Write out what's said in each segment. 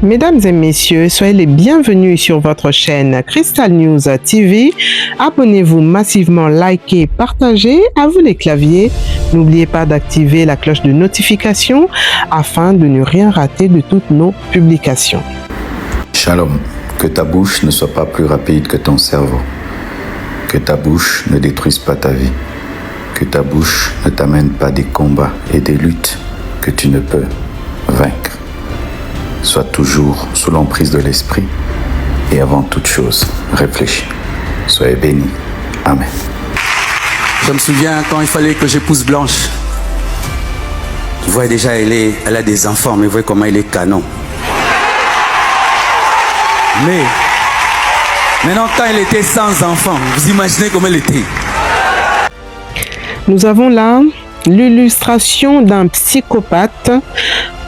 Mesdames et messieurs, soyez les bienvenus sur votre chaîne Crystal News TV. Abonnez-vous massivement, likez, partagez. À vous les claviers. N'oubliez pas d'activer la cloche de notification afin de ne rien rater de toutes nos publications. Shalom, que ta bouche ne soit pas plus rapide que ton cerveau. Que ta bouche ne détruise pas ta vie. Que ta bouche ne t'amène pas des combats et des luttes que tu ne peux vaincre. Sois toujours sous l'emprise de l'esprit et avant toute chose, réfléchis. Soyez bénis. Amen. Je me souviens quand il fallait que j'épouse Blanche. Vous voyez déjà, elle a des enfants, mais vous voyez comment elle est canon. Mais maintenant, quand elle était sans enfants, vous imaginez comment elle était. Nous avons là l'illustration d'un psychopathe,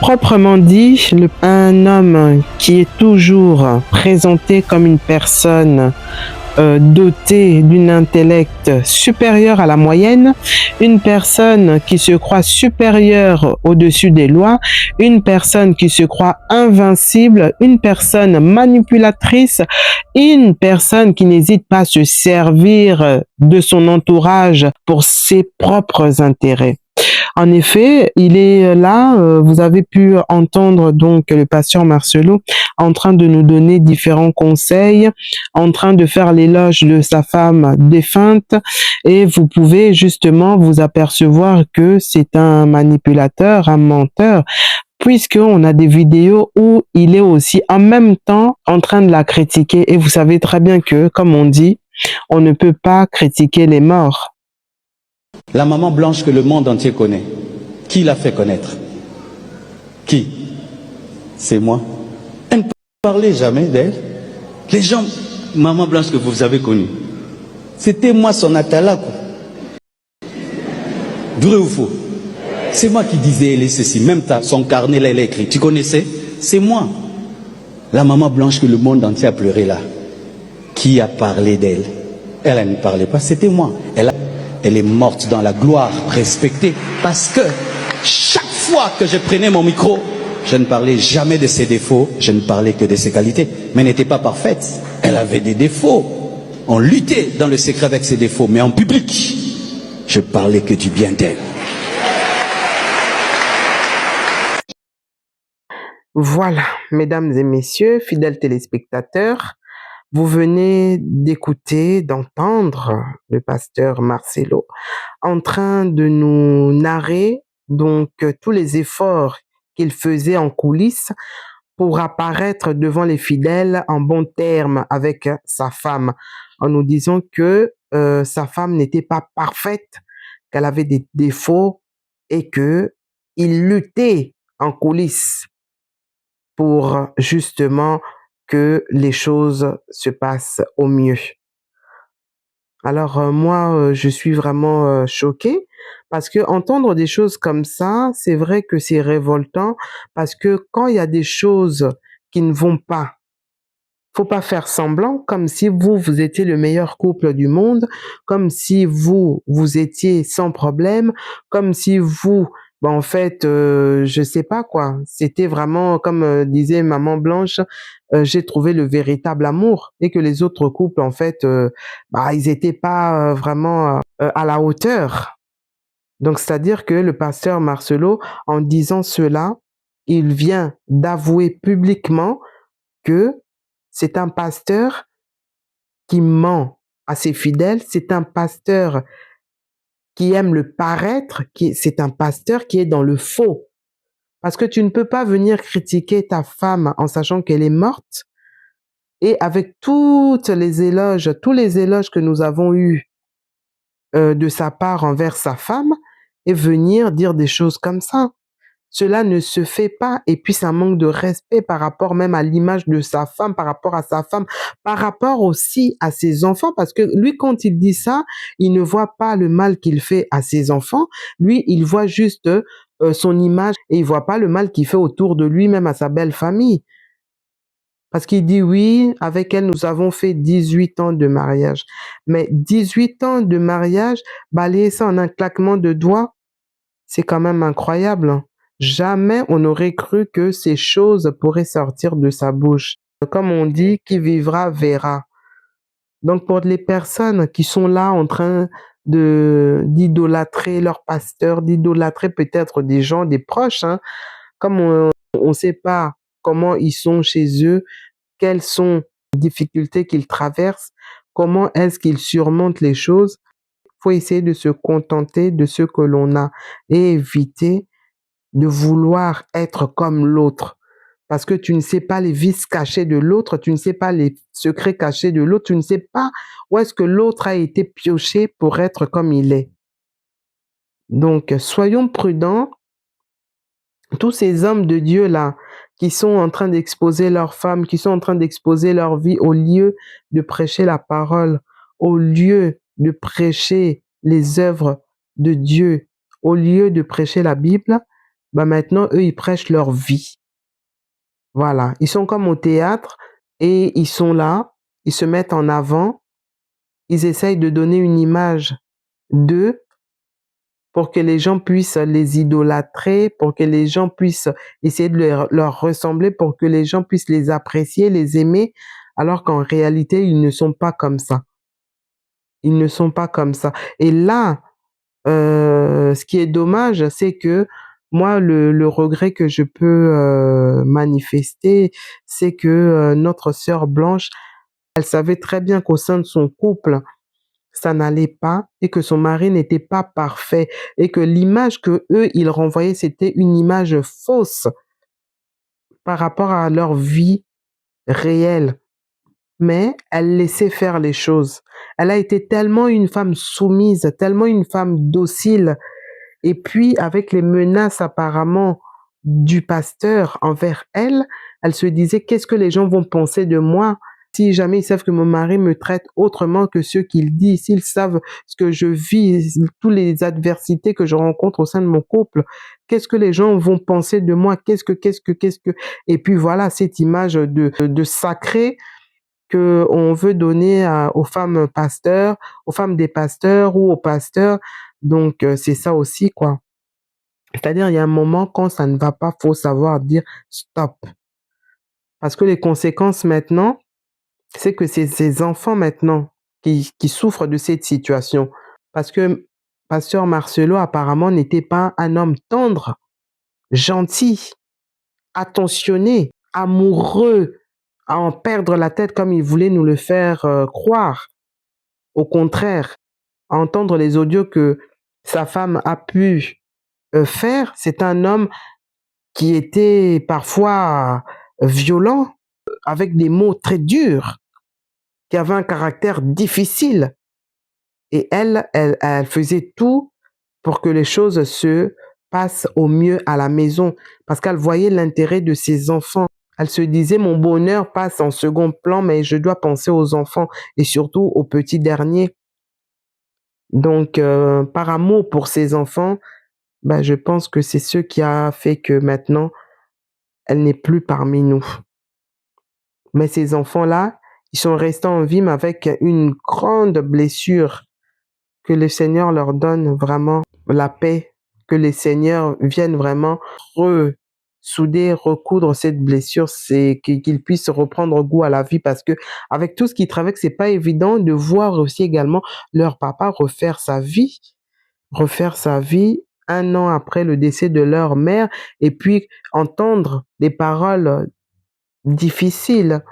proprement dit, un homme qui est toujours présenté comme une personne dotée d'un intellect supérieur à la moyenne, une personne qui se croit supérieure au-dessus des lois, une personne qui se croit invincible, une personne manipulatrice, une personne qui n'hésite pas à se servir de son entourage pour ses propres intérêts. En effet, il est là, vous avez pu entendre donc le pasteur Marcelo en train de nous donner différents conseils, en train de faire l'éloge de sa femme défunte, et vous pouvez justement vous apercevoir que c'est un manipulateur, un menteur, puisqu'on a des vidéos où il est aussi en même temps en train de la critiquer, et vous savez très bien que, comme on dit, on ne peut pas critiquer les morts. La maman Blanche que le monde entier connaît, qui l'a fait connaître? Qui? C'est moi. Elle ne parlait jamais d'elle. Les gens, maman Blanche que vous avez connue, c'était moi son atalaku. Vrai ou faux? C'est moi qui disais elle est ceci. Même son carnet là, elle a écrit. Tu connaissais? C'est moi. La maman Blanche que le monde entier a pleuré là. Qui a parlé d'elle? Elle ne parlait pas, c'était moi. Elle est morte dans la gloire, respectée, parce que chaque fois que je prenais mon micro, je ne parlais jamais de ses défauts, je ne parlais que de ses qualités. Mais elle n'était pas parfaite, elle avait des défauts. On luttait dans le secret avec ses défauts, mais en public, je parlais que du bien d'elle. Voilà, mesdames et messieurs, fidèles téléspectateurs, vous venez d'écouter, d'entendre le pasteur Marcelo en train de nous narrer donc tous les efforts qu'il faisait en coulisses pour apparaître devant les fidèles en bon terme avec sa femme, en nous disant que sa femme n'était pas parfaite, qu'elle avait des défauts et que il luttait en coulisses pour justement que les choses se passent au mieux. Alors moi, je suis vraiment choquée parce que entendre des choses comme ça, c'est vrai que c'est révoltant parce que quand il y a des choses qui ne vont pas, faut pas faire semblant comme si vous étiez le meilleur couple du monde, comme si vous étiez sans problème, comme si vous, en fait, je sais pas quoi. C'était vraiment comme disait maman Blanche, j'ai trouvé le véritable amour et que les autres couples, en fait, ils étaient pas vraiment à la hauteur. Donc, c'est-à-dire que le pasteur Marcelo, en disant cela, il vient d'avouer publiquement que c'est un pasteur qui ment à ses fidèles, c'est un pasteur qui aime le paraître, c'est un pasteur qui est dans le faux. Parce que tu ne peux pas venir critiquer ta femme en sachant qu'elle est morte et avec tous les éloges que nous avons eus de sa part envers sa femme et venir dire des choses comme ça. Cela ne se fait pas et puis c'est un manque de respect par rapport même à l'image de sa femme, par rapport à sa femme, par rapport aussi à ses enfants parce que lui quand il dit ça, il ne voit pas le mal qu'il fait à ses enfants, lui il voit juste son image et il voit pas le mal qu'il fait autour de lui, même à sa belle famille. Parce qu'il dit oui, avec elle nous avons fait 18 ans de mariage. Mais 18 ans de mariage, balayer ça en un claquement de doigts, c'est quand même incroyable. Jamais on n'aurait cru que ces choses pourraient sortir de sa bouche. Comme on dit, qui vivra verra. Donc pour les personnes qui sont là en train d'idolâtrer leur pasteur, d'idolâtrer peut-être des gens, des proches, hein, comme on ne sait pas comment ils sont chez eux, quelles sont les difficultés qu'ils traversent, comment est-ce qu'ils surmontent les choses, il faut essayer de se contenter de ce que l'on a et éviter de vouloir être comme l'autre. Parce que tu ne sais pas les vices cachés de l'autre, tu ne sais pas les secrets cachés de l'autre, tu ne sais pas où est-ce que l'autre a été pioché pour être comme il est. Donc, soyons prudents. Tous ces hommes de Dieu-là, qui sont en train d'exposer leurs femmes, qui sont en train d'exposer leur vie, au lieu de prêcher la parole, au lieu de prêcher les œuvres de Dieu, au lieu de prêcher la Bible, bah maintenant, eux, ils prêchent leur vie. Voilà, ils sont comme au théâtre et ils sont là, ils se mettent en avant, ils essayent de donner une image d'eux pour que les gens puissent les idolâtrer, pour que les gens puissent essayer de leur ressembler, pour que les gens puissent les apprécier, les aimer, alors qu'en réalité, ils ne sont pas comme ça. Ils ne sont pas comme ça. Et là, ce qui est dommage, c'est que moi, le regret que je peux manifester, c'est que notre sœur Blanche, elle savait très bien qu'au sein de son couple, ça n'allait pas et que son mari n'était pas parfait et que l'image que eux ils renvoyaient, c'était une image fausse par rapport à leur vie réelle. Mais elle laissait faire les choses. Elle a été tellement une femme soumise, tellement une femme docile. Et puis, avec les menaces apparemment du pasteur envers elle, elle se disait, qu'est-ce que les gens vont penser de moi si jamais ils savent que mon mari me traite autrement que ce qu'il dit, s'ils savent ce que je vis, toutes les adversités que je rencontre au sein de mon couple, qu'est-ce que les gens vont penser de moi, qu'est-ce que... Et puis voilà, cette image de sacré que on veut donner aux femmes pasteurs, aux femmes des pasteurs ou aux pasteurs. Donc, c'est ça aussi, quoi. C'est-à-dire, il y a un moment quand ça ne va pas, faut savoir dire stop. Parce que les conséquences maintenant, c'est que c'est ces enfants maintenant qui souffrent de cette situation. Parce que pasteur Marcelo apparemment n'était pas un homme tendre, gentil, attentionné, amoureux, à en perdre la tête comme il voulait nous le faire croire. Au contraire, à entendre les audios que sa femme a pu faire, c'est un homme qui était parfois violent, avec des mots très durs, qui avait un caractère difficile. Et elle faisait tout pour que les choses se passent au mieux à la maison, parce qu'elle voyait l'intérêt de ses enfants. Elle se disait, mon bonheur passe en second plan, mais je dois penser aux enfants et surtout aux petits derniers. Donc, par amour pour ses enfants, ben, je pense que c'est ce qui a fait que maintenant, elle n'est plus parmi nous. Mais ces enfants-là, ils sont restés en vie, mais avec une grande blessure. Que le Seigneur leur donne vraiment la paix, que le Seigneur vienne vraiment ressouder, recoudre cette blessure, c'est qu'ils puissent reprendre goût à la vie, parce que avec tout ce qu'ils traversent, c'est pas évident de voir aussi également leur papa refaire sa vie 1 an après le décès de leur mère, et puis entendre des paroles difficiles,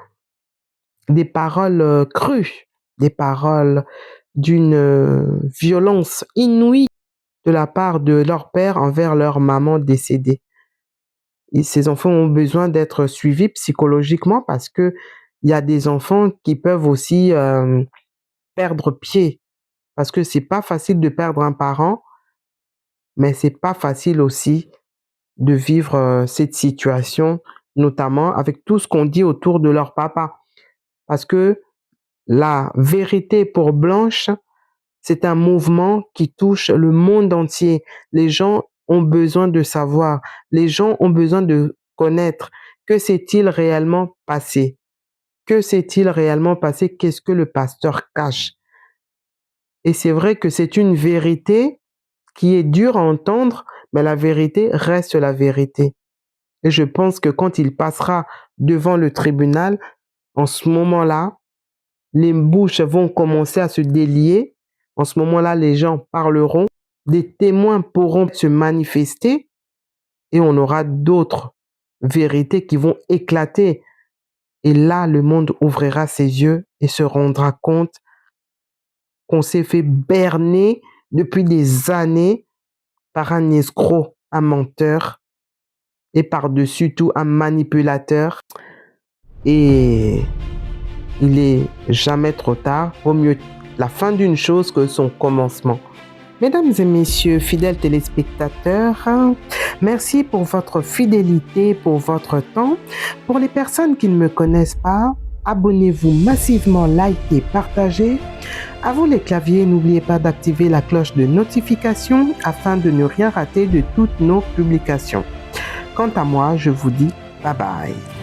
des paroles crues, des paroles d'une violence inouïe de la part de leur père envers leur maman décédée. Et ces enfants ont besoin d'être suivis psychologiquement, parce que il y a des enfants qui peuvent aussi perdre pied, parce que c'est pas facile de perdre un parent, mais c'est pas facile aussi de vivre cette situation, notamment avec tout ce qu'on dit autour de leur papa. Parce que la vérité pour Blanche, c'est un mouvement qui touche le monde entier. Les gens ont besoin de savoir, les gens ont besoin de connaître. Que s'est-il réellement passé? Que s'est-il réellement passé? Qu'est-ce que le pasteur cache? Et c'est vrai que c'est une vérité qui est dure à entendre, mais la vérité reste la vérité. Et je pense que quand il passera devant le tribunal, en ce moment-là, les bouches vont commencer à se délier. En ce moment-là, les gens parleront, des témoins pourront se manifester et on aura d'autres vérités qui vont éclater. Et là, le monde ouvrira ses yeux et se rendra compte qu'on s'est fait berner depuis des années par un escroc, un menteur et par-dessus tout un manipulateur. Et il est jamais trop tard. Vaut mieux la fin d'une chose que son commencement. Mesdames et messieurs, fidèles téléspectateurs, merci pour votre fidélité, pour votre temps. Pour les personnes qui ne me connaissent pas, abonnez-vous massivement, likez, partagez. À vous les claviers, n'oubliez pas d'activer la cloche de notification afin de ne rien rater de toutes nos publications. Quant à moi, je vous dis bye bye.